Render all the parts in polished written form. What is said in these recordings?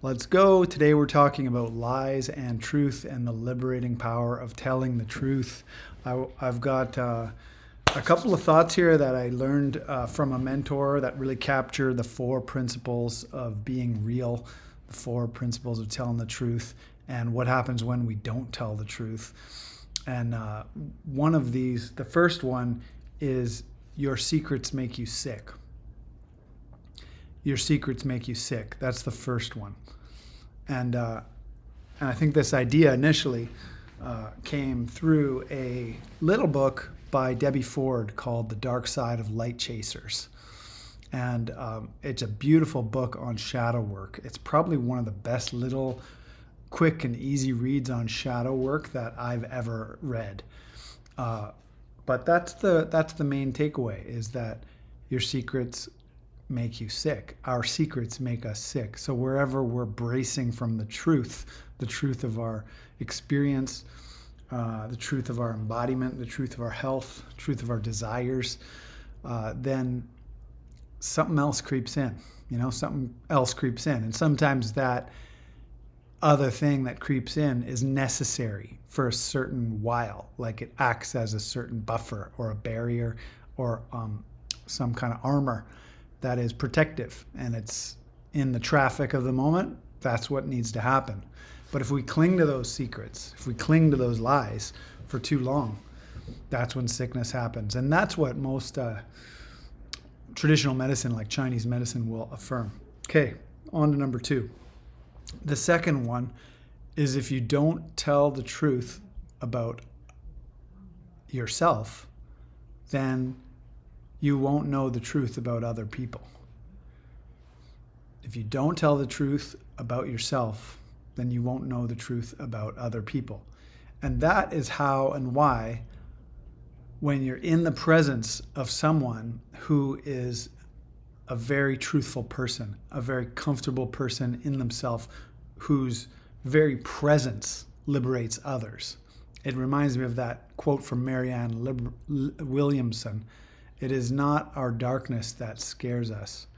Let's go. Today we're talking about lies and truth and the liberating power of telling the truth. I've got a couple of thoughts here that I learned from a mentor that really capture the four principles of being real, the four principles of telling the truth, and what happens when we don't tell the truth. And one of these, the first one, is your secrets make you sick. Your secrets make you sick. That's the first one. And I think this idea initially came through a little book by Debbie Ford called The Dark Side of Light Chasers. And it's a beautiful book on shadow work. It's probably one of the best little quick and easy reads on shadow work that I've ever read. But that's the main takeaway, is that your secrets make you sick. Our secrets make us sick. So wherever we're bracing from the truth of our experience, the truth of our embodiment, the truth of our health, the truth of our desires, then something else creeps in. Something else creeps in. And sometimes that other thing that creeps in is necessary for a certain while, like it acts as a certain buffer or a barrier or some kind of armor that is protective, and it's in the traffic of the moment. That's what needs to happen. But if we cling to those secrets, if we cling to those lies for too long, that's when sickness happens. And that's what most traditional medicine, like Chinese medicine, will affirm. Okay, on to number two. The second one is, if you don't tell the truth about yourself, then you won't know the truth about other people. If you don't tell the truth about yourself, then you won't know the truth about other people. And that is how and why, when you're in the presence of someone who is a very truthful person, a very comfortable person in themselves, whose very presence liberates others. It reminds me of that quote from Marianne Williamson. It is not our darkness that scares us.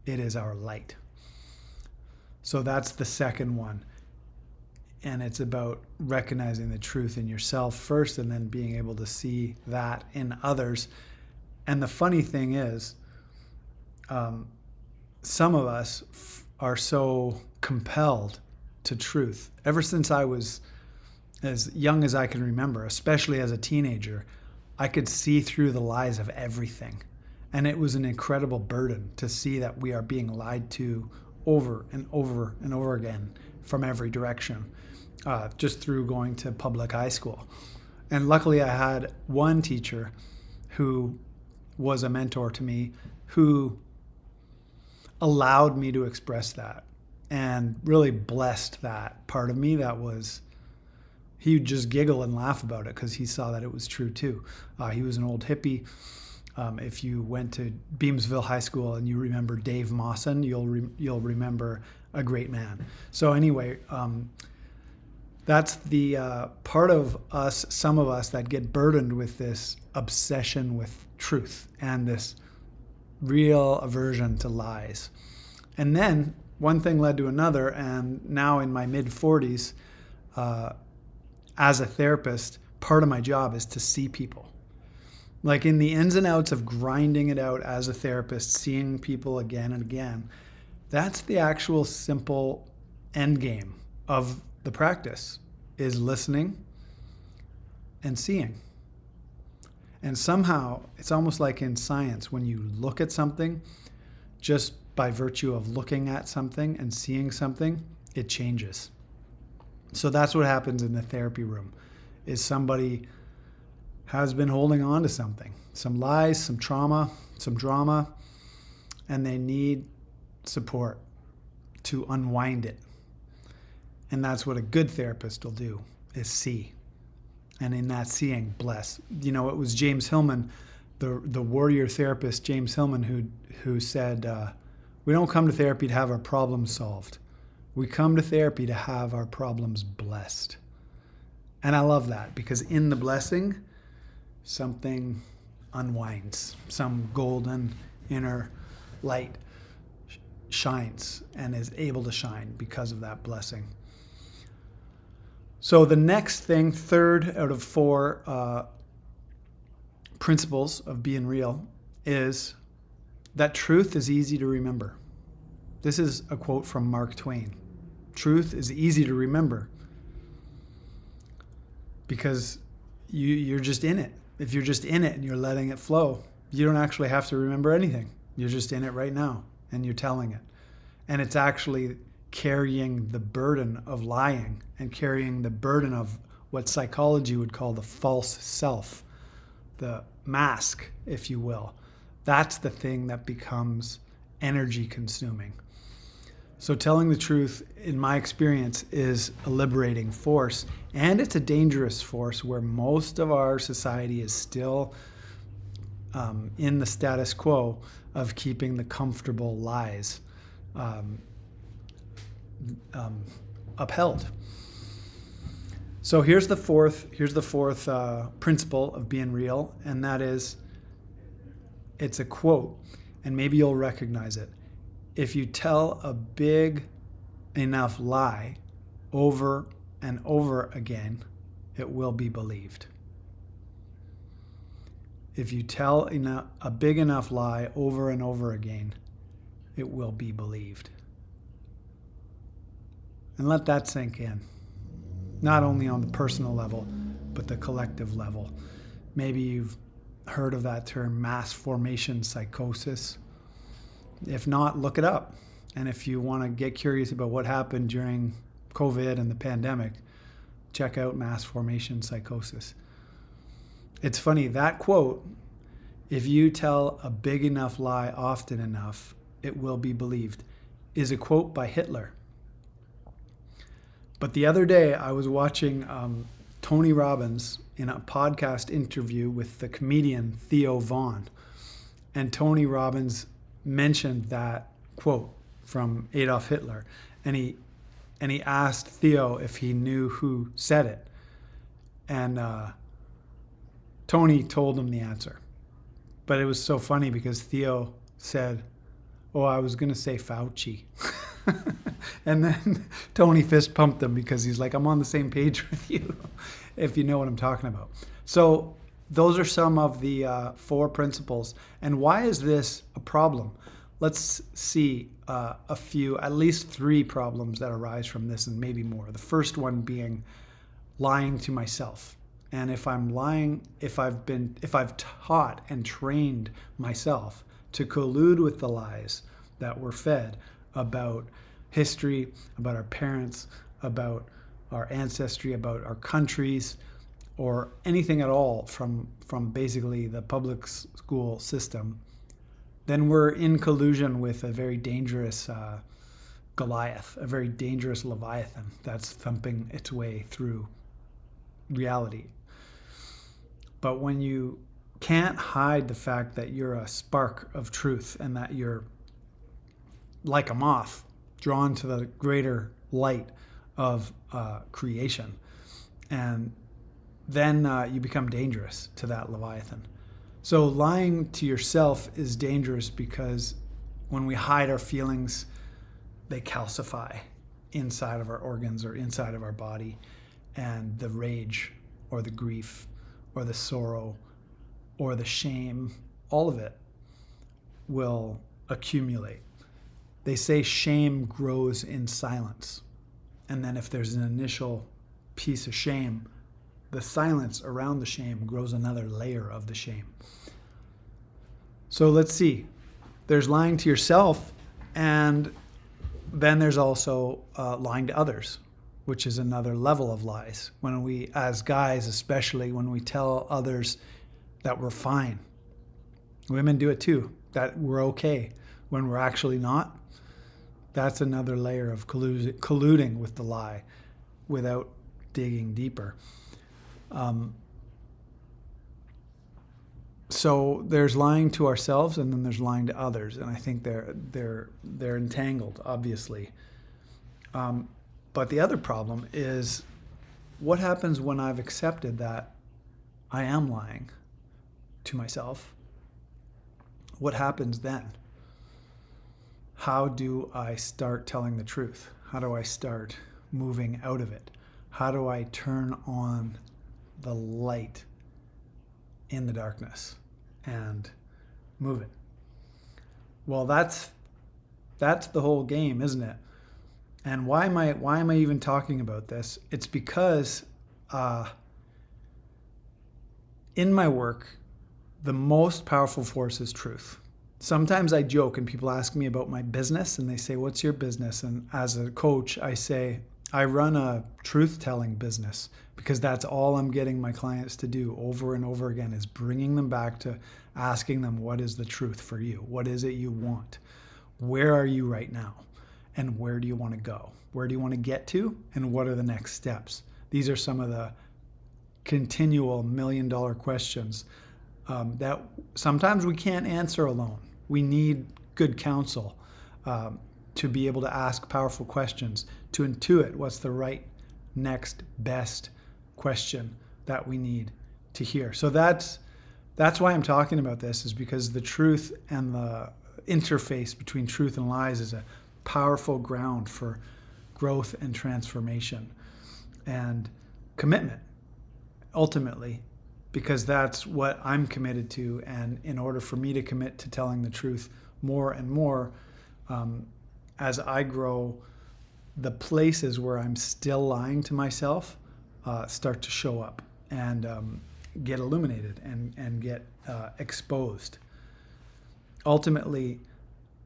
It is our light. So that's the second one. And it's about recognizing the truth in yourself first, and then being able to see that in others. And the funny thing is, some of us are so compelled to truth. Ever since I was as young as I can remember, especially as a teenager, I could see through the lies of everything. And it was an incredible burden to see that we are being lied to over and over and over again from every direction, just through going to public high school. And luckily I had one teacher who was a mentor to me, who allowed me to express that and really blessed that part of me. He would just giggle and laugh about it because he saw that it was true too. He was an old hippie. If you went to Beamsville High School and you remember Dave Mawson, you'll remember a great man. So anyway, that's the part of us, some of us, that get burdened with this obsession with truth and this real aversion to lies. And then one thing led to another, and now in my mid-40s, as a therapist, part of my job is to see people. Like in the ins and outs of grinding it out as a therapist, seeing people again and again, that's the actual simple end game of the practice, is listening and seeing. And somehow, it's almost like in science, when you look at something, just by virtue of looking at something and seeing something, it changes. So that's what happens in the therapy room, is somebody has been holding on to something, some lies, some trauma, some drama, and they need support to unwind it. And that's what a good therapist will do, is see. And in that seeing, bless. It was James Hillman, the warrior therapist, James Hillman, who said, we don't come to therapy to have our problems solved. We come to therapy to have our problems blessed. And I love that, because in the blessing, something unwinds, some golden inner light shines and is able to shine because of that blessing. So the next thing, third out of four principles of being real, is that truth is easy to remember. This is a quote from Mark Twain. Truth is easy to remember because you're just in it. If you're just in it and you're letting it flow, you don't actually have to remember anything. You're just in it right now and you're telling it. And it's actually carrying the burden of lying and carrying the burden of what psychology would call the false self, the mask, if you will. That's the thing that becomes energy consuming. So telling the truth, in my experience, is a liberating force, and it's a dangerous force where most of our society is still in the status quo of keeping the comfortable lies upheld. So here's the fourth principle of being real, and that is, it's a quote, and maybe you'll recognize it. If you tell a big enough lie over and over again, it will be believed. If you tell a big enough lie over and over again, it will be believed. And let that sink in. Not only on the personal level, but the collective level. Maybe you've heard of that term, mass formation psychosis. If not, look it up. And if you want to get curious about what happened during COVID and the pandemic, check out mass formation psychosis. It's funny, that quote, if you tell a big enough lie often enough, it will be believed, is a quote by Hitler. But the other day I was watching Tony Robbins in a podcast interview with the comedian Theo Von. And Tony Robbins mentioned that quote from Adolf Hitler, and he asked Theo if he knew who said it, and Tony told him the answer. But it was so funny because Theo said, "Oh, I was gonna say Fauci," and then Tony fist pumped him because he's like, "I'm on the same page with you," if you know what I'm talking about. So those are some of the 4 principles. And why is this a problem? Let's see a few, at least 3 problems that arise from this, and maybe more. The first one being lying to myself. And if I'm lying, if I've taught and trained myself to collude with the lies that we're fed about history, about our parents, about our ancestry, about our countries, or anything at all from basically the public school system, then we're in collusion with a very dangerous Goliath, a very dangerous Leviathan that's thumping its way through reality. But when you can't hide the fact that you're a spark of truth and that you're like a moth drawn to the greater light of creation, and then you become dangerous to that Leviathan. So lying to yourself is dangerous because when we hide our feelings, they calcify inside of our organs or inside of our body, and the rage or the grief or the sorrow or the shame, all of it will accumulate. They say shame grows in silence. And then if there's an initial piece of shame, the silence around the shame grows another layer of the shame. So let's see. There's lying to yourself, and then there's also lying to others, which is another level of lies. When we, as guys especially, when we tell others that we're fine. Women do it too, that we're okay when we're actually not. That's another layer of colluding with the lie without digging deeper. So there's lying to ourselves, and then there's lying to others, and I think they're entangled, obviously. But the other problem is, what happens when I've accepted that I am lying to myself? What happens then? how do I start telling the truth? How do I start moving out of it? How do I turn on the light in the darkness and move it? Well, that's the whole game, isn't it? And why am I even talking about this? It's because in my work, the most powerful force is truth. Sometimes I joke and people ask me about my business and they say, "What's your business?" And as a coach, I say, I run a truth-telling business, because that's all I'm getting my clients to do over and over again, is bringing them back to asking them, what is the truth for you? What is it you want? Where are you right now? And where do you want to go? Where do you want to get to? And what are the next steps? These are some of the continual million-dollar questions that sometimes we can't answer alone. We need good counsel to be able to ask powerful questions, to intuit what's the right next best question that we need to hear. So that's why I'm talking about this, is because the truth and the interface between truth and lies is a powerful ground for growth and transformation and commitment, ultimately, because that's what I'm committed to. And in order for me to commit to telling the truth more and more, as I grow, the places where I'm still lying to myself start to show up and get illuminated and get exposed. Ultimately,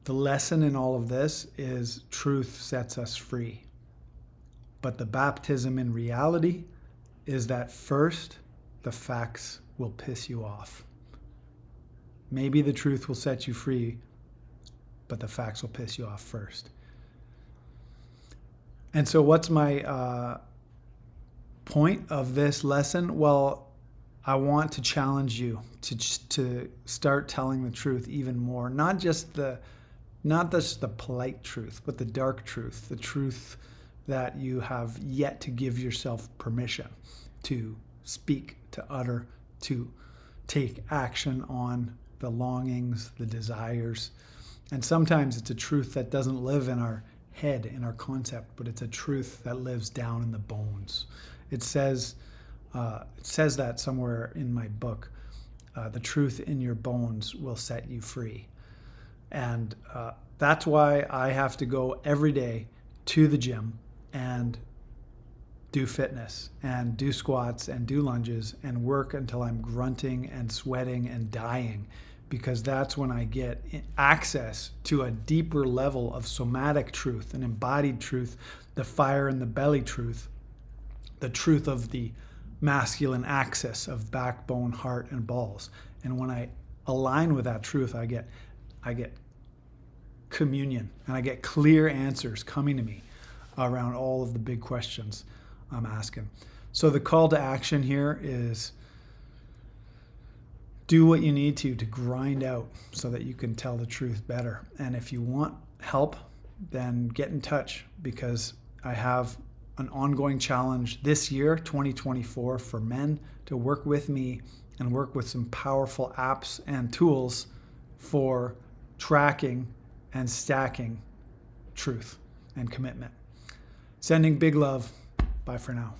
the lesson in all of this is truth sets us free. But the baptism in reality is that first, the facts will piss you off. Maybe the truth will set you free, but the facts will piss you off first. And so what's my point of this lesson? Well, I want to challenge you to start telling the truth even more. Not just the polite truth, but the dark truth, the truth that you have yet to give yourself permission to speak, to utter, to take action on, the longings, the desires. And sometimes it's a truth that doesn't live in our head, in our concept, but it's a truth that lives down in the bones. It says that somewhere in my book. The truth in your bones will set you free. And that's why I have to go every day to the gym and do fitness and do squats and do lunges and work until I'm grunting and sweating and dying, because that's when I get access to a deeper level of somatic truth, an embodied truth, the fire in the belly truth, the truth of the masculine axis of backbone, heart, and balls. And when I align with that truth, I get communion, and I get clear answers coming to me around all of the big questions I'm asking. So the call to action here is do what you need to grind out so that you can tell the truth better. And if you want help, then get in touch, because I have an ongoing challenge this year, 2024, for men to work with me and work with some powerful apps and tools for tracking and stacking truth and commitment. Sending big love. Bye for now.